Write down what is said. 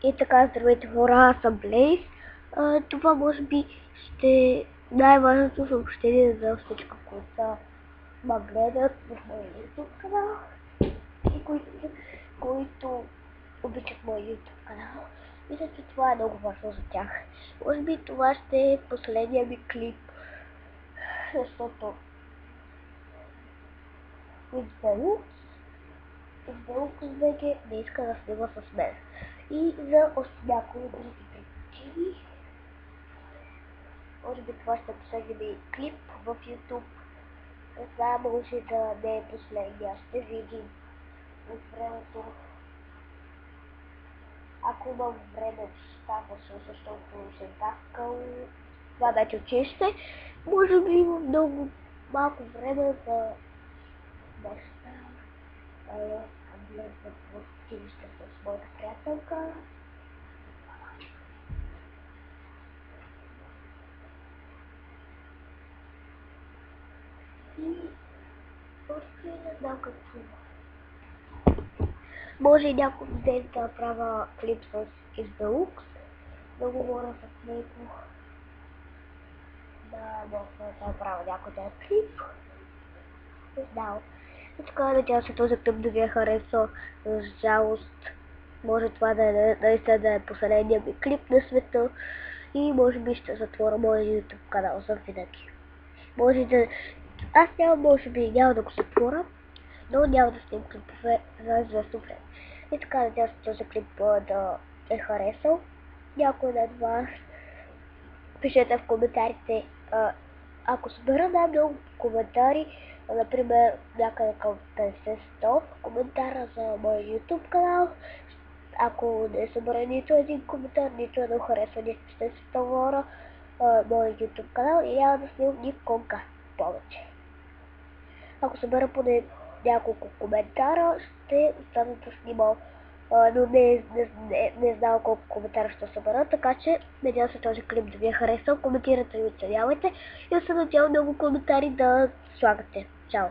И така, здравейте хора, аз съм Блейз. Това може би ще най-важното съобщение за всички, които ма гледат в моя YouTube канал и които обичат моя YouTube канал. Мисля, че това е много важно за тях. Може би това ще е последния ми клип, защото Xdeluxe ВГ не иска да снима с мен. И за още някои други причини. Може би това ще е последния ми клип в YouTube. Не знам, може да не е последния. Ще видим от времето. Ако имам време, защото се даскал това вече училище, може би имам много малко време за неща. Влезна в училище с моята приятелка. И още не знам какво. Може и някой ден да направя клип с Xdeluxe, да говоря с него, да направя някой ден клип. Не знам. И така, надявам се този клип да ви е харесал. За жалост, може това наистина да е последния ми клип на света и може би ще затворя моя YouTube канал за винаги. Аз може би няма да го затворя, но няма да снимам клипове за известно време. И така, надявам се този клип да е харесал. Някой от вас пишете в коментарите, ако събера най-много коментари, например някъде към 50-100 коментара за моя YouTube канал, ако не събера нито един коментар, нито едно харесване, ще се ставора моя YouTube канал и няма да снимам никога повече. Ако събера поне няколко коментара, ще остана да снимам, но не знам колко коментара ще събера, така че надявам се този клип да ви е харесал, коментирате и оценявайте и се надявам много коментари да слагате. Чао!